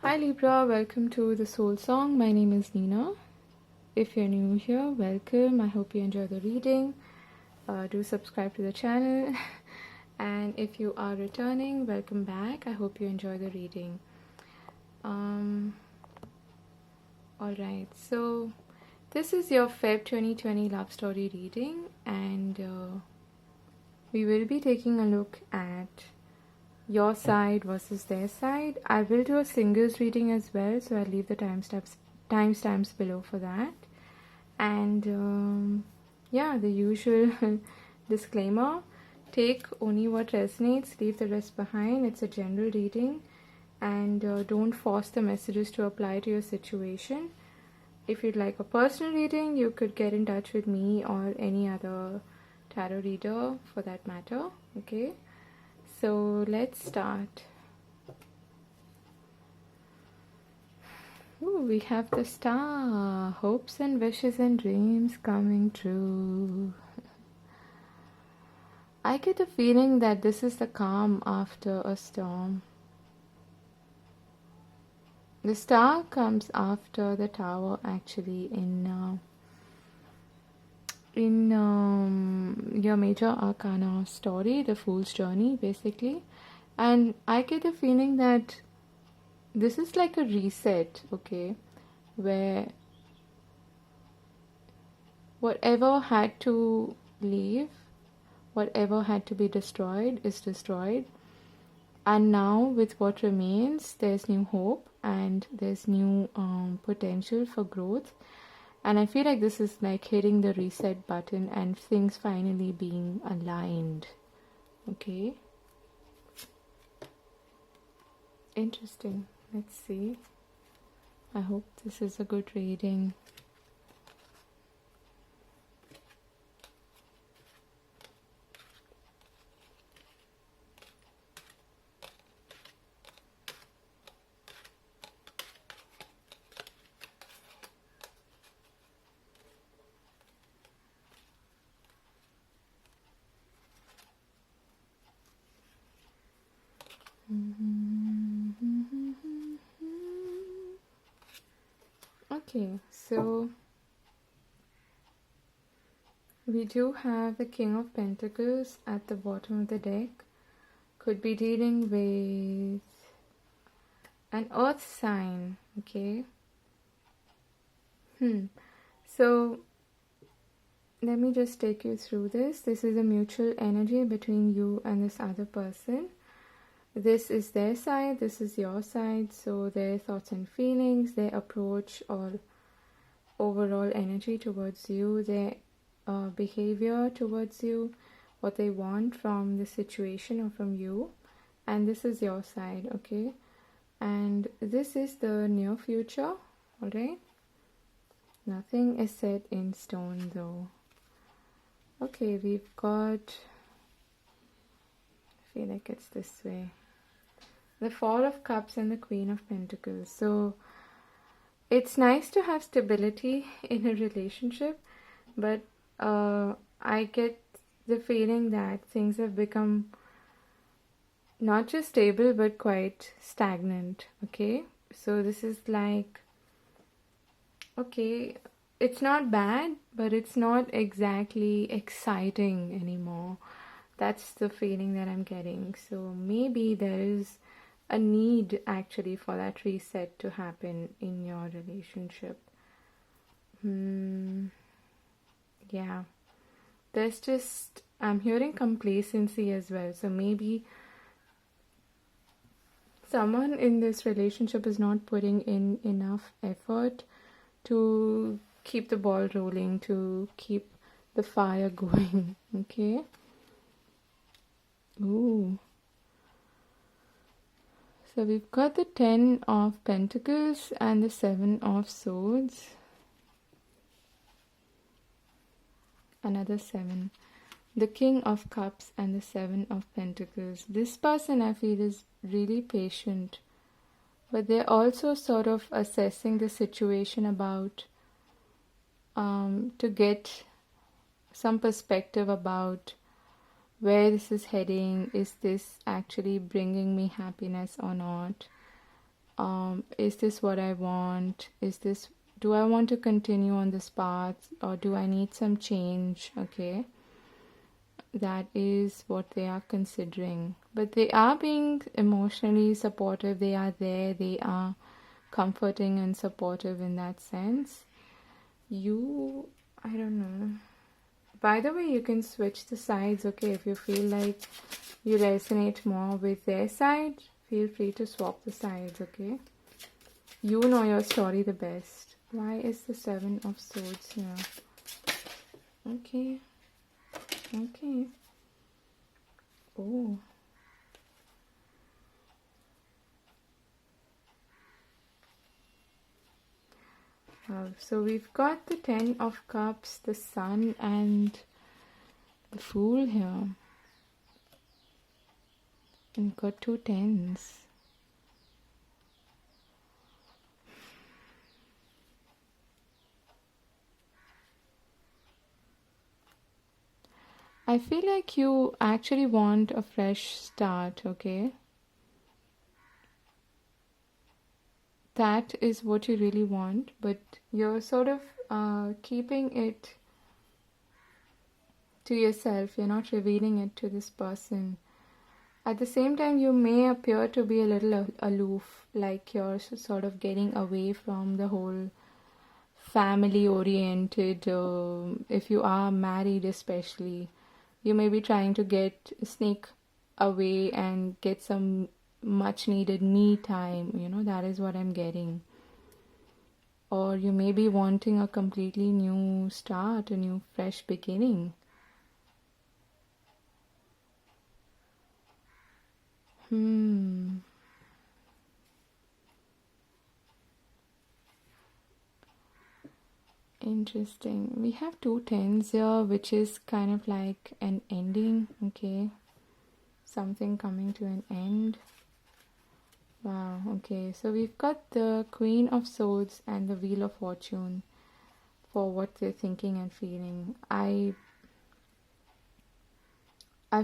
Hi Libra, welcome to the Soul Song. My name is Nina. If you're new here, welcome. I hope you enjoy the reading. Do subscribe to the channel. And if you are returning, welcome back. I hope you enjoy the reading. Alright, so this is your Feb 2020 love story reading, and we will be taking a look at your side versus their side. I will do a singles reading as well, so I'll leave the timestamps below for that. And yeah, the usual disclaimer: take only what resonates, leave the rest behind. It's a general reading, and don't force the messages to apply to your situation. If you'd like a personal reading, you could get in touch with me or any other tarot reader for that matter. Okay, so let's start. Ooh, we have the star. Hopes and wishes and dreams coming true. I get a feeling that this is the calm after a storm. The star comes after the tower, actually, in your major arcana story, the Fool's Journey, basically. And I get the feeling that this is like a reset, okay, where whatever had to leave, whatever had to be destroyed is destroyed. And now with what remains, there's new hope and there's new potential for growth. And I feel like this is like hitting the reset button and things finally being aligned. Okay. Interesting. Let's see. I hope this is a good reading. Okay, so we do have the King of Pentacles at the bottom of the deck. Could be dealing with an earth sign, okay? So let me just take you through this. This is a mutual energy between you and this other person. This is their side, this is your side. So their thoughts and feelings, their approach or overall energy towards you, their behavior towards you, what they want from the situation or from you. And this is your side, okay? And this is the near future, alright? Nothing is set in stone though. Okay, we've got, I feel like it's this way, the Four of Cups and the Queen of Pentacles. So it's nice to have stability in a relationship, but I get the feeling that things have become not just stable but quite stagnant, okay? So this is like, okay, it's not bad, but it's not exactly exciting anymore. That's the feeling that I'm getting. So maybe there is a need actually for that reset to happen in your relationship. Yeah, there's just, I'm hearing complacency as well. So maybe someone in this relationship is not putting in enough effort to keep the ball rolling, to keep the fire going. Okay. Ooh. So we've got the 10 of Pentacles and the 7 of Swords. Another 7. The King of Cups and the 7 of Pentacles. This person, I feel, is really patient. But they're also sort of assessing the situation about to get some perspective about where this is heading. Is this actually bringing me happiness or not? Is this what I want? Do I want to continue on this path, or do I need some change? Okay, that is what they are considering. But they are being emotionally supportive. They are there. They are comforting and supportive in that sense. I don't know. By the way, you can switch the sides, okay? If you feel like you resonate more with their side, feel free to swap the sides, okay? You know your story the best. Why is the Seven of Swords here? Okay. Okay. Oh. So we've got the Ten of Cups, the Sun, and the Fool here. And we've got two tens. I feel like you actually want a fresh start, okay? That is what you really want, but you're sort of keeping it to yourself. You're not revealing it to this person. At the same time, you may appear to be a little aloof, like you're sort of getting away from the whole family-oriented, if you are married especially, you may be trying to sneak away and get some much needed me time, that is what I'm getting. Or you may be wanting a completely new start, a new fresh beginning. Interesting. We have two tens here, which is kind of like an ending, okay? Something coming to an end. Wow, okay. So we've got the Queen of Swords and the Wheel of Fortune for what they're thinking and feeling. I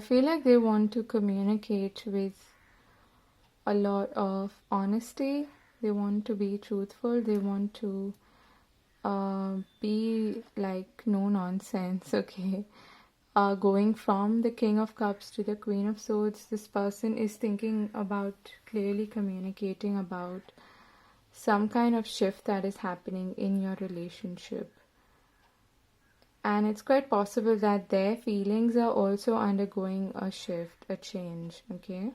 feel like they want to communicate with a lot of honesty. They want to be truthful. They want to be like no nonsense, okay? Going from the King of Cups to the Queen of Swords, this person is thinking about clearly communicating about some kind of shift that is happening in your relationship. And it's quite possible that their feelings are also undergoing a shift, a change, okay?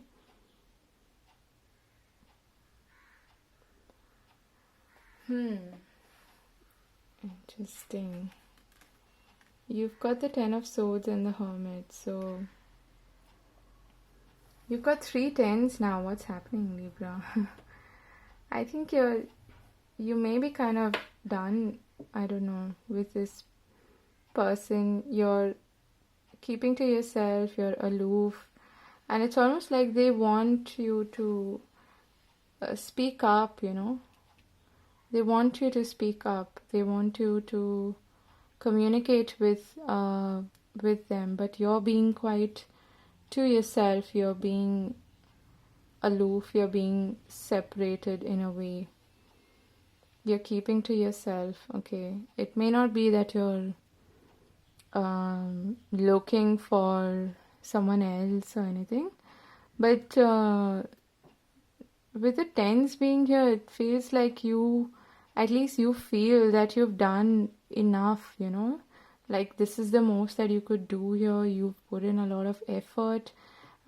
Interesting. You've got the Ten of Swords and the Hermit, so you've got three tens now. What's happening, Libra? I think you may be kind of done, I don't know, with this person. You're keeping to yourself, you're aloof, and it's almost like they want you to speak up, They want you to speak up. They want you to communicate with them, but you're being quite to yourself. You're being aloof. You're being separated in a way. You're keeping to yourself. Okay, it may not be that you're looking for someone else or anything, but with the tens being here, it feels like at least you feel that you've done enough, like this is the most that you could do here. You've put in a lot of effort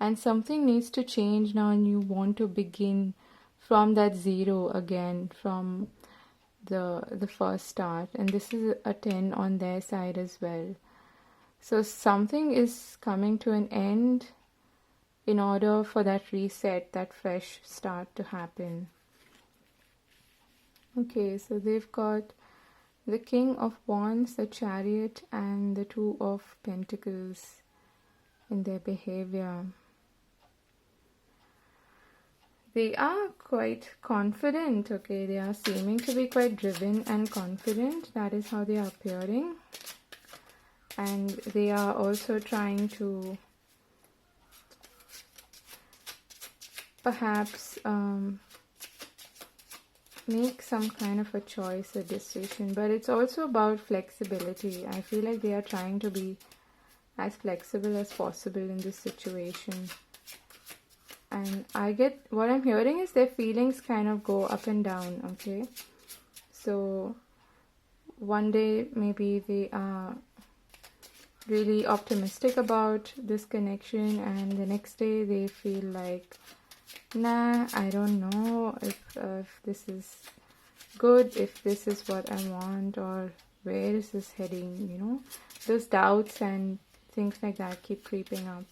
and something needs to change now, and you want to begin from that zero again, from the first start. And this is a 10 on their side as well. So something is coming to an end in order for that reset, that fresh start to happen. Okay, so they've got the King of Wands, the Chariot, and the Two of Pentacles in their behavior. They are quite confident, okay? They are seeming to be quite driven and confident. That is how they are appearing. And they are also trying to perhaps make some kind of a choice or decision. But it's also about flexibility. I feel like they are trying to be as flexible as possible in this situation. And what I'm hearing is their feelings kind of go up and down, okay? So one day maybe they are really optimistic about this connection, and the next day they feel like, nah, I don't know if this is good, if this is what I want, or where is this heading, you know? Those doubts and things like that keep creeping up.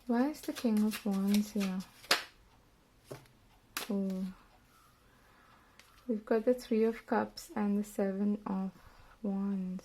Why is the King of Wands here? Oh. We've got the Three of Cups and the Seven of Wands.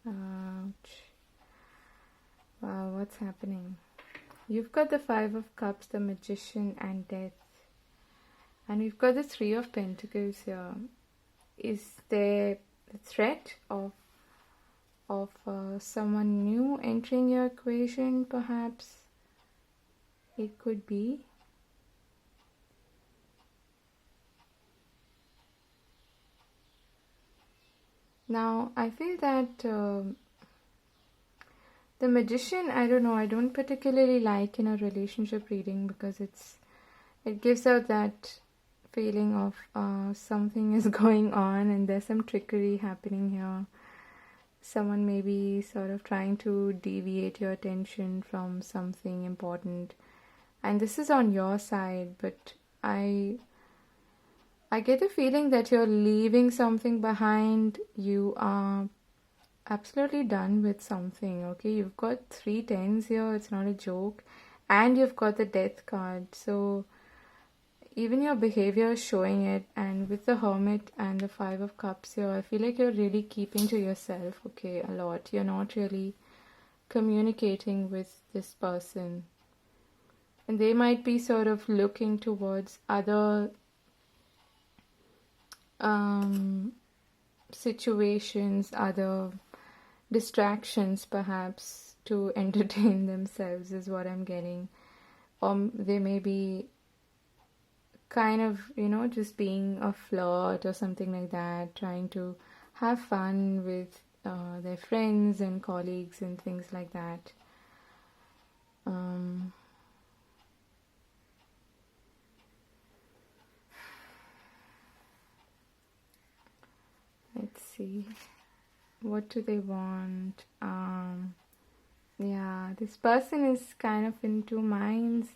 Ouch. Wow, what's happening? You've got the Five of Cups, the Magician, and Death. And we've got the Three of Pentacles here. Is there a threat of someone new entering your equation, perhaps? It could be. Now, I feel that the Magician, I don't know, I don't particularly like in a relationship reading, because it gives out that feeling of something is going on and there's some trickery happening here. Someone may be sort of trying to deviate your attention from something important, and this is on your side, but I get the feeling that you're leaving something behind. You are absolutely done with something, okay? You've got 3 tens here, it's not a joke, and you've got the Death card, so even your behavior is showing it. And with the Hermit and the Five of Cups here, I feel like you're really keeping to yourself, okay, a lot. You're not really communicating with this person, and they might be sort of looking towards other situations, other distractions perhaps, to entertain themselves, is what I'm getting. They may be kind of, just being a flirt or something like that, trying to have fun with their friends and colleagues and things like that. Let's see. What do they want? Yeah, this person is kind of in 2 minds.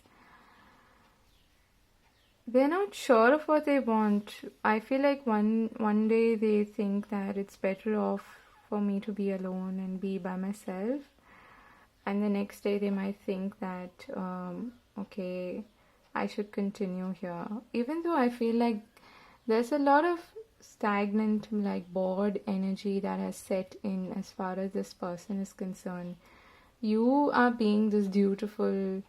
They're not sure of what they want. I feel like one day they think that it's better off for me to be alone and be by myself, and the next day they might think that okay, I should continue here, even though I feel like there's a lot of stagnant, like bored energy that has set in as far as this person is concerned. You are being this dutiful,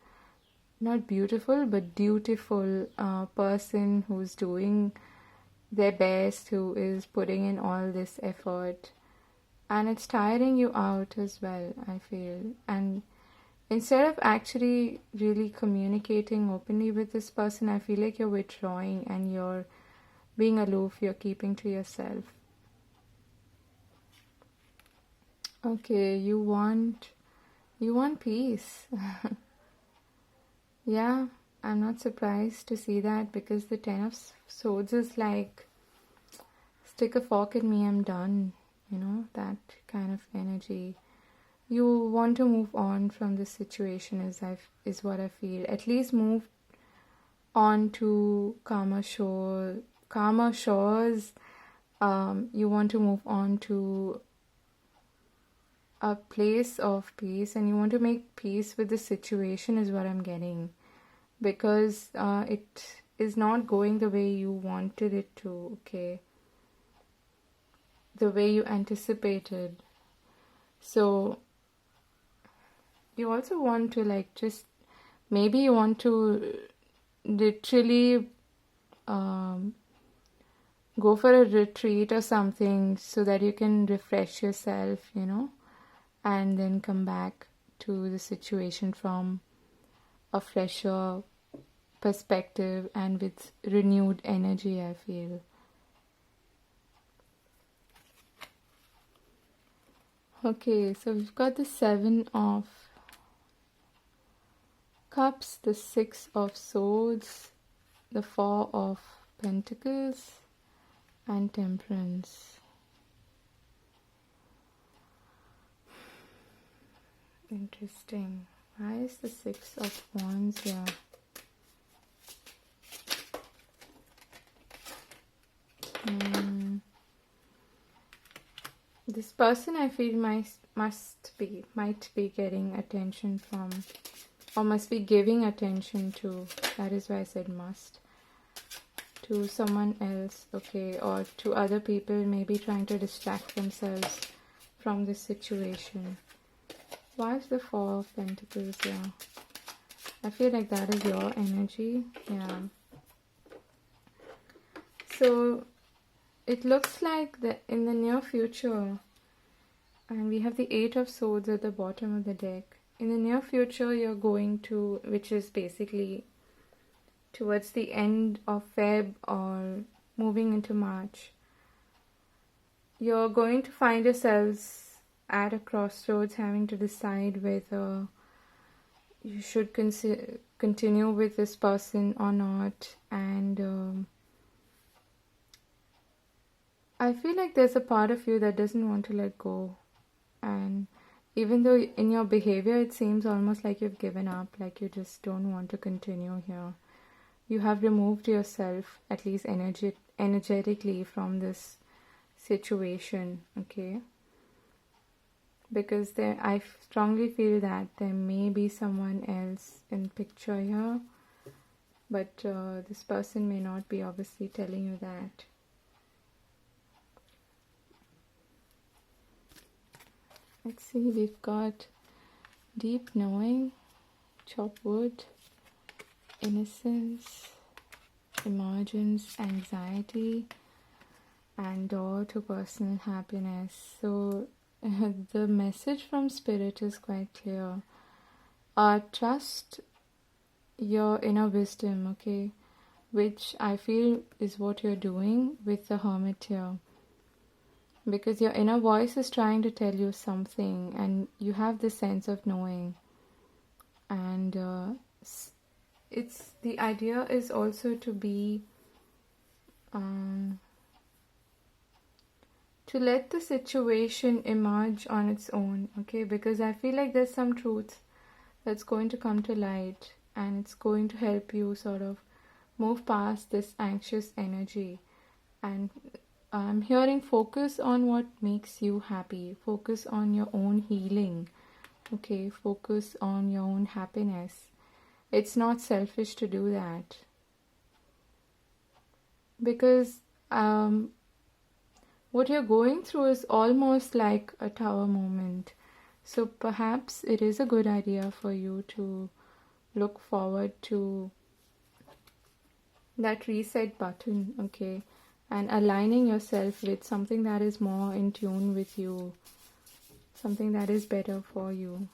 not beautiful, but dutiful person who's doing their best, who is putting in all this effort, and it's tiring you out as well, I feel. And instead of actually really communicating openly with this person, I feel like you're withdrawing and you're being aloof, you're keeping to yourself. Okay, you want peace. Yeah, I'm not surprised to see that, because the Ten of Swords is like, stick a fork in me, I'm done. That kind of energy. You want to move on from this situation, is what I feel. At least move on to calmer shores. You want to move on to a place of peace, and you want to make peace with the situation, is what I'm getting, because it is not going the way you wanted it to, okay, the way you anticipated. So you also want to like just, maybe you want to literally go for a retreat or something so that you can refresh yourself, and then come back to the situation from a fresher perspective and with renewed energy, I feel. Okay, so we've got the 7 of Cups, the 6 of Swords, the 4 of Pentacles, and Temperance. Interesting. Why is the 6 of Wands here? This person, I feel, might be getting attention from, or must be giving attention to, that is why I said must, to someone else, okay, or to other people, maybe trying to distract themselves from this situation. Why is the 4 of Pentacles here? I feel like that is your energy. Yeah. So it looks like that in the near future, and we have the 8 of Swords at the bottom of the deck. In the near future, you're going to, which is basically towards the end of Feb or moving into March, you're going to find yourselves at a crossroads, having to decide whether you should continue with this person or not. And I feel like there's a part of you that doesn't want to let go. And even though in your behavior it seems almost like you've given up, like you just don't want to continue here, you have removed yourself, at least energetically, from this situation, okay? Because I strongly feel that there may be someone else in picture here, but this person may not be obviously telling you that. Let's see, we've got deep knowing, chop wood, innocence, emergence, anxiety, and door to personal happiness. So the message from Spirit is quite clear. Trust your inner wisdom, okay? Which I feel is what you're doing with the Hermit here. Because your inner voice is trying to tell you something, and you have this sense of knowing. And the idea is also to be to let the situation emerge on its own, okay? Because I feel like there's some truth that's going to come to light, and it's going to help you sort of move past this anxious energy. And I'm hearing focus on what makes you happy. Focus on your own healing, okay? Focus on your own happiness. It's not selfish to do that. Because what you're going through is almost like a tower moment. So perhaps it is a good idea for you to look forward to that reset button, okay? And aligning yourself with something that is more in tune with you, something that is better for you.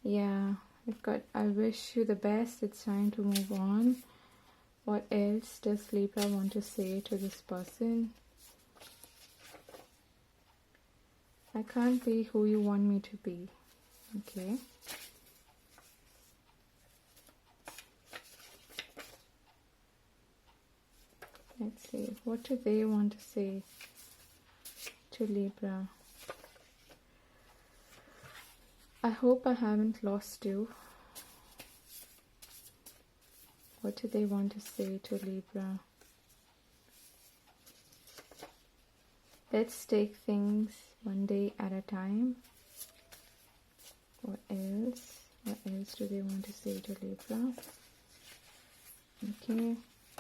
Yeah, we've got, I wish you the best. It's time to move on. What else does Libra want to say to this person? I can't be who you want me to be, okay? Let's see, what do they want to say to Libra? I hope I haven't lost you. What do they want to say to Libra? Let's take things one day at a time. What else? What else do they want to say to Libra? Okay,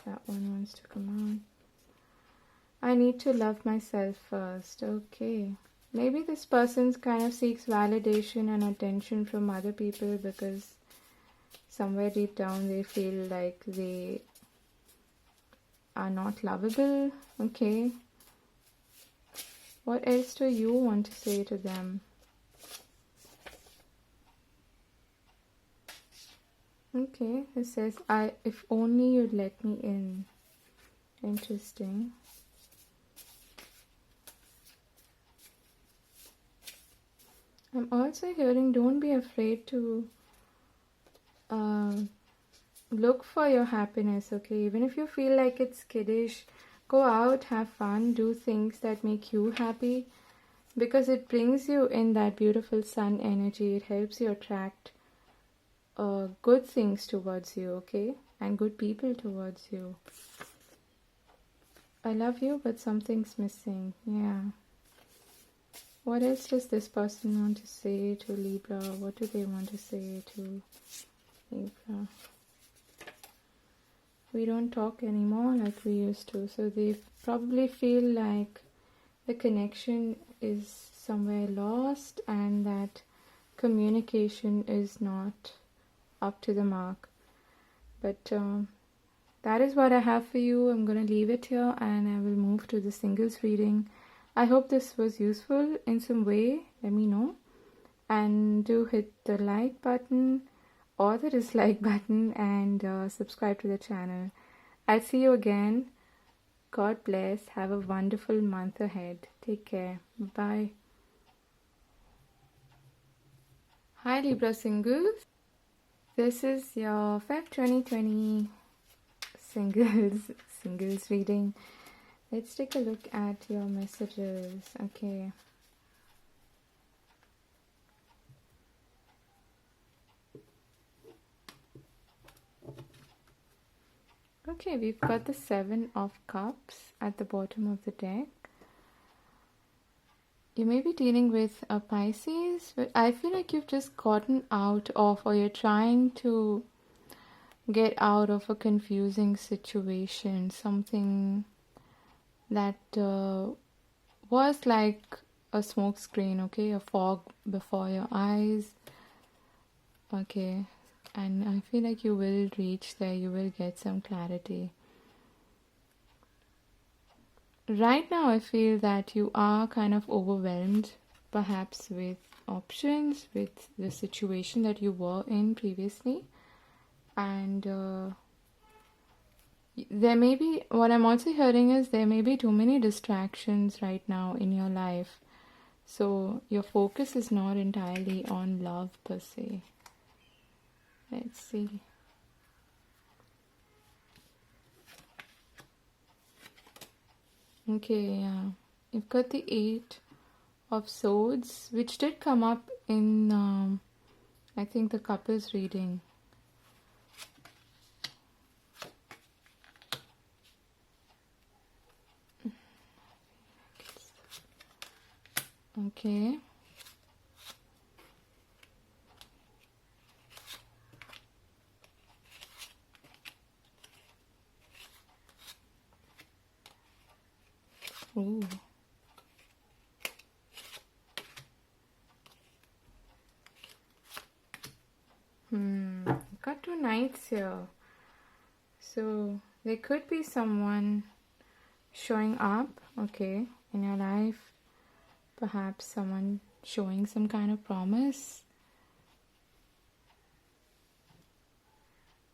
that one wants to come out. I need to love myself first. Okay. Maybe this person kind of seeks validation and attention from other people because somewhere deep down they feel like they are not lovable. Okay. What else do you want to say to them? Okay, it says, if only you'd let me in. Interesting. I'm also hearing, don't be afraid to look for your happiness, okay? Even if you feel like it's kiddish, go out, have fun, do things that make you happy, because it brings you in that beautiful sun energy. It helps you attract good things towards you, okay? And good people towards you. I love you, but something's missing. Yeah. What else does this person want to say to Libra? What do they want to say to Libra? We don't talk anymore like we used to, so they probably feel like the connection is somewhere lost and that communication is not up to the mark. But that is what I have for you. I'm going to leave it here and I will move to the singles reading. I hope this was useful in some way. Let me know. And do hit the like button or the dislike button and subscribe to the channel. I'll see you again. God bless. Have a wonderful month ahead. Take care. Bye. Hi Libra singles. This is your Feb 2020 singles reading. Let's take a look at your messages. Okay. Okay, we've got the 7 of Cups at the bottom of the deck. You may be dealing with a Pisces, but I feel like you've just gotten out of, or you're trying to get out of a confusing situation, something that was like a smoke screen, okay, a fog before your eyes. Okay, and I feel like you will reach there, you will get some clarity. Right now I feel that you are kind of overwhelmed, perhaps with options, with the situation that you were in previously. And there may be, what I'm also hearing is there may be too many distractions right now in your life. So your focus is not entirely on love per se. Let's see. Okay, yeah. You've got the 8 of Swords, which did come up in, I think, the couples reading. Okay. Ooh. Got 2 Knights here. So there could be someone showing up, okay, in your life. Perhaps someone showing some kind of promise.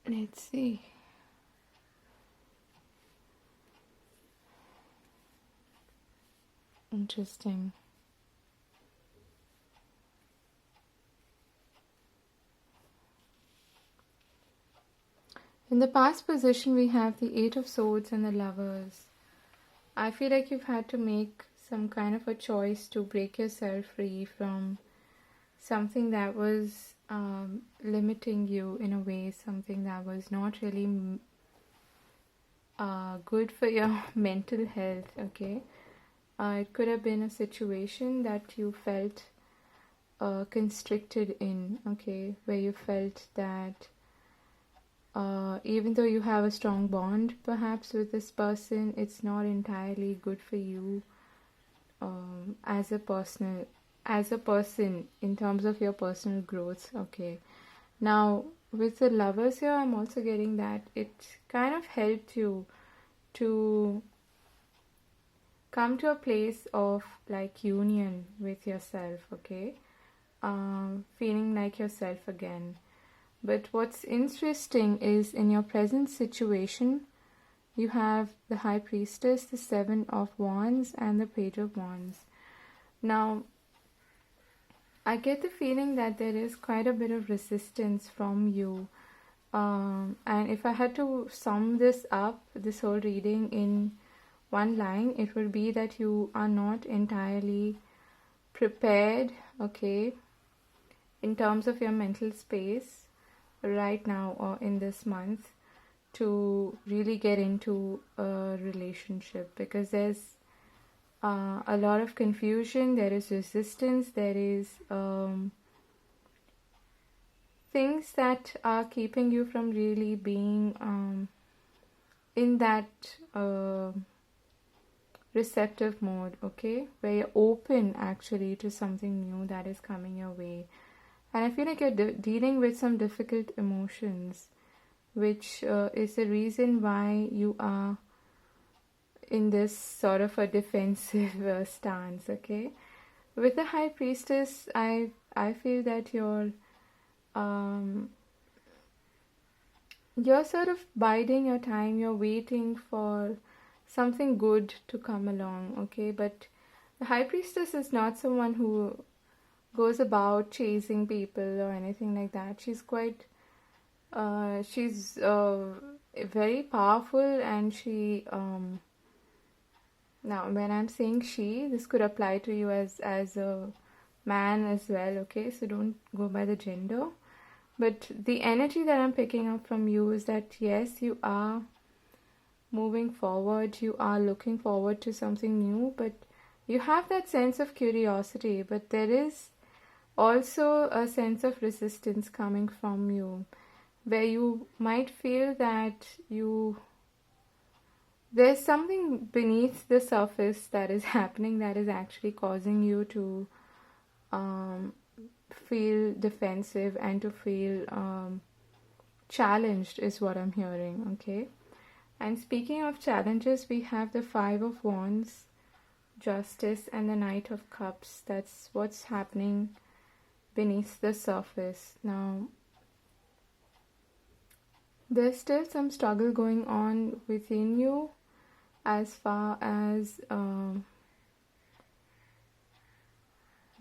Let's see. Interesting. In the past position, we have the 8 of Swords and the Lovers. I feel like you've had to make some kind of a choice to break yourself free from something that was limiting you in a way, something that was not really good for your mental health, okay? It could have been a situation that you felt constricted in, okay, where you felt that even though you have a strong bond perhaps with this person, it's not entirely good for you as a person in terms of your personal growth. Okay, now with the lovers here, I'm also getting that it kind of helped you to come to a place of like union with yourself. Okay, feeling like yourself again. But what's interesting is in your present situation, you have the High Priestess, the Seven of Wands, and the Page of Wands. Now, I get the feeling that there is quite a bit of resistance from you. And if I had to sum this up, this whole reading in one line, it would be that you are not entirely prepared, okay, in terms of your mental space right now or in this month to really get into a relationship, because there's a lot of confusion, there is resistance, there is things that are keeping you from really being in that receptive mode, okay, where you're open actually to something new that is coming your way. And I feel like you're dealing with some difficult emotions, which is the reason why you are in this sort of a defensive stance, okay? With the High Priestess, I feel that you're sort of biding your time, you're waiting for something good to come along, okay? But the High Priestess is not someone who goes about chasing people or anything like that. She's quite she's very powerful, and she now when I'm saying she, this could apply to you as a man as well, okay, so don't go by the gender. But the energy that I'm picking up from you is that yes, you are moving forward, you are looking forward to something new, but you have that sense of curiosity, but there is also a sense of resistance coming from you, where you might feel that there's something beneath the surface that is happening that is actually causing you to feel defensive and to feel challenged is what I'm hearing, okay? And speaking of challenges, we have the Five of Wands, Justice, and the Knight of Cups. That's what's happening beneath the surface. Now, there's still some struggle going on within you as far as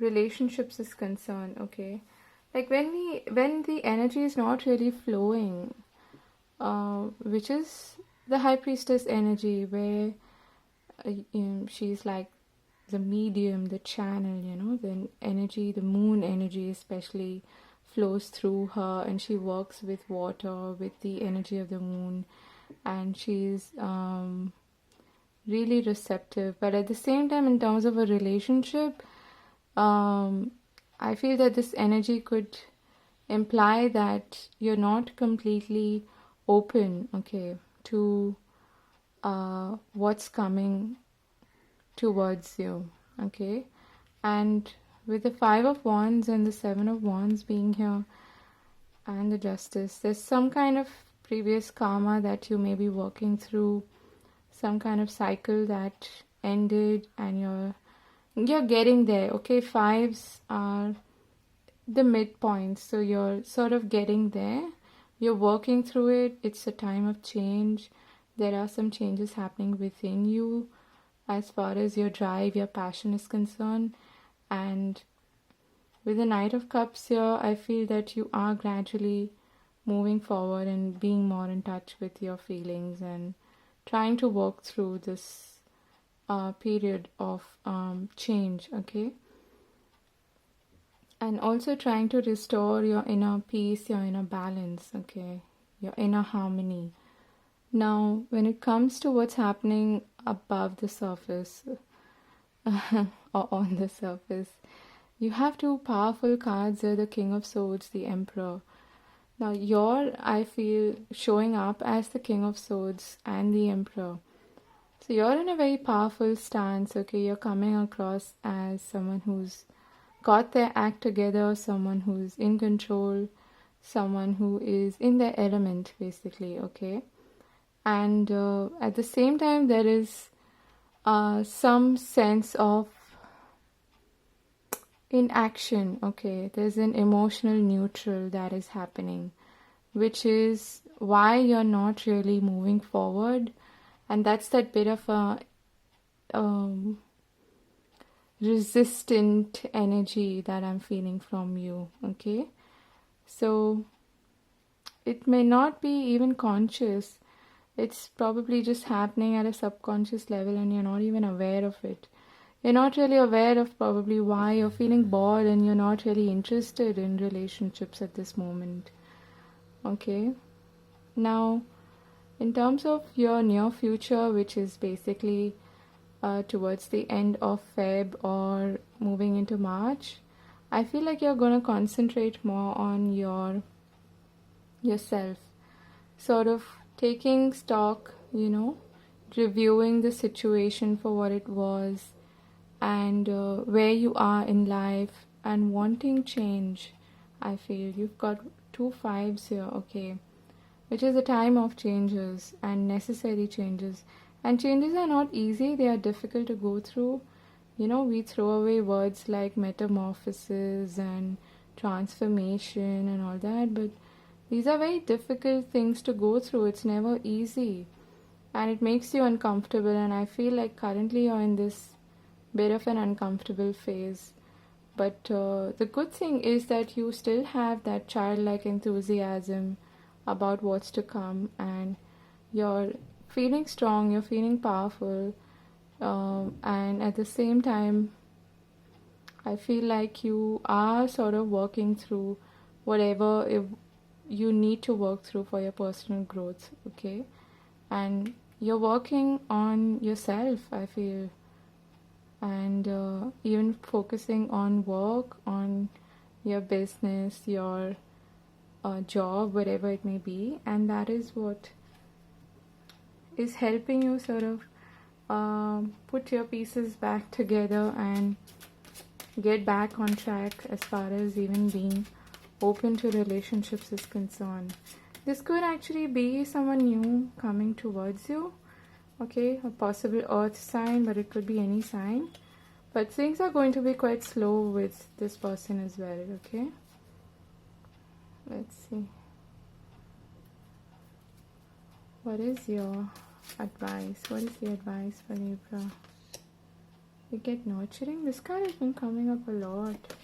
relationships is concerned, okay? Like when the energy is not really flowing, which is the High Priestess energy, where she's like the medium, the channel, the energy, the moon energy especially flows through her, and she works with water, with the energy of the moon, and she's really receptive. But at the same time, in terms of a relationship, I feel that this energy could imply that you're not completely open, okay, to what's coming towards you, okay? And with the Five of Wands and the Seven of Wands being here and the Justice, there's some kind of previous karma that you may be working through, some kind of cycle that ended, and you're getting there, okay? Fives are the midpoint, so you're sort of getting there, you're working through it. It's a time of change. There are some changes happening within you as far as your drive, your passion is concerned. And with the Knight of Cups here, I feel that you are gradually moving forward and being more in touch with your feelings and trying to work through this period of change, okay? And also trying to restore your inner peace, your inner balance, okay? Your inner harmony. Now, when it comes to what's happening above the surface or on the surface, you have two powerful cards here, the King of Swords, the Emperor. Now you're, I feel, showing up as the King of Swords and the Emperor. So you're in a very powerful stance, okay? You're coming across as someone who's got their act together, someone who's in control, someone who is in their element, basically, okay? And at the same time, there is some sense of inaction, okay? There's an emotional neutral that is happening, which is why you're not really moving forward. And that's that bit of a resistant energy that I'm feeling from you, okay? So it may not be even conscious. It's probably just happening at a subconscious level and you're not even aware of it. You're not really aware of probably why you're feeling bored and you're not really interested in relationships at this moment. Okay? Now, in terms of your near future, which is basically towards the end of Feb or moving into March, I feel like you're going to concentrate more on yourself, sort of taking stock, reviewing the situation for what it was and where you are in life and wanting change. I feel you've got 2 5s here, okay, which is a time of changes and necessary changes. And changes are not easy, they are difficult to go through. We throw away words like metamorphosis and transformation and all that, but these are very difficult things to go through. It's never easy and it makes you uncomfortable. And I feel like currently you're in this bit of an uncomfortable phase. But the good thing is that you still have that childlike enthusiasm about what's to come, and you're feeling strong, you're feeling powerful, and at the same time, I feel like you are sort of working through whatever you need to work through for your personal growth, okay? And you're working on yourself, I feel, and even focusing on work, on your business, your job, whatever it may be, and that is what is helping you sort of put your pieces back together and get back on track as far as even being open to relationships is concerned. This could actually be someone new coming towards you, okay, a possible earth sign, but it could be any sign. But things are going to be quite slow with this person as well, okay? Let's see. What is your advice? What is the advice for Libra? You get nurturing. This card has been coming up a lot.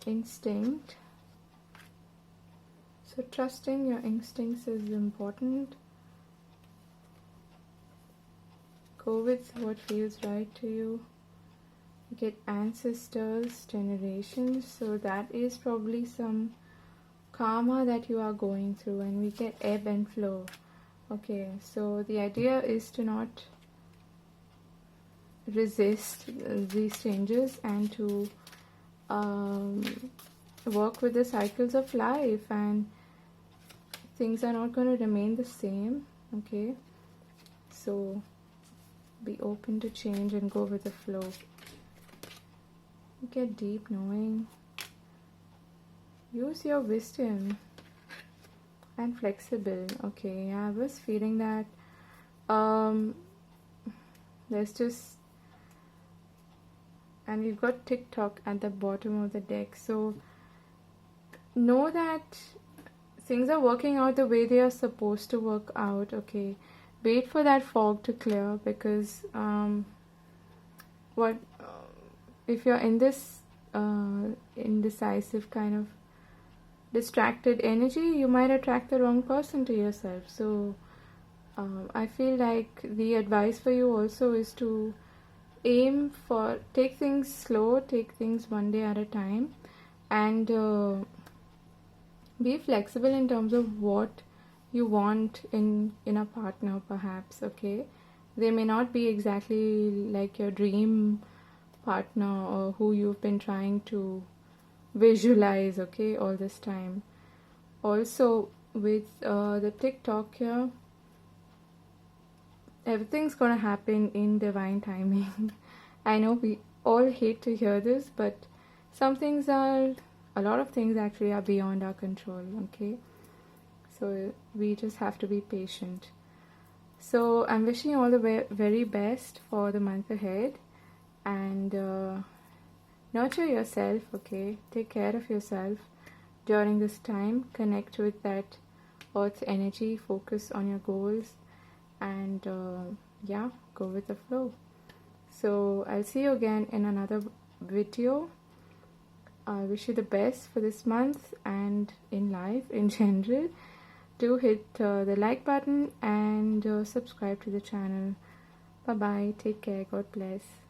Instinct. So trusting your instincts is important. Go with what feels right to you. You get ancestors, generations. So that is probably some karma that you are going through. And we get ebb and flow. Okay, so the idea is to not resist these changes and to work with the cycles of life, and things are not going to remain the same, okay? So be open to change and go with the flow. Get deep knowing. Use your wisdom. And flexible. Okay, yeah, I was feeling that there's just, and we've got TikTok at the bottom of the deck, so know that things are working out the way they are supposed to work out, okay? Wait for that fog to clear, because if you're in this indecisive kind of distracted energy, you might attract the wrong person to yourself. So I feel like the advice for you also is to take things slow, take things one day at a time, and be flexible in terms of what you want in a partner, perhaps, okay? They may not be exactly like your dream partner or who you've been trying to visualize, okay, all this time. Also with the TikTok here, everything's gonna happen in divine timing. I know we all hate to hear this, but a lot of things actually are beyond our control, okay? So we just have to be patient. So I'm wishing you all the very best for the month ahead, and nurture yourself, okay? Take care of yourself during this time. Connect with that earth energy, focus on your goals, and yeah, go with the flow. So I'll see you again in another video. I wish you the best for this month and in life in general. Do hit the like button and subscribe to the channel. Bye bye. Take care. God bless.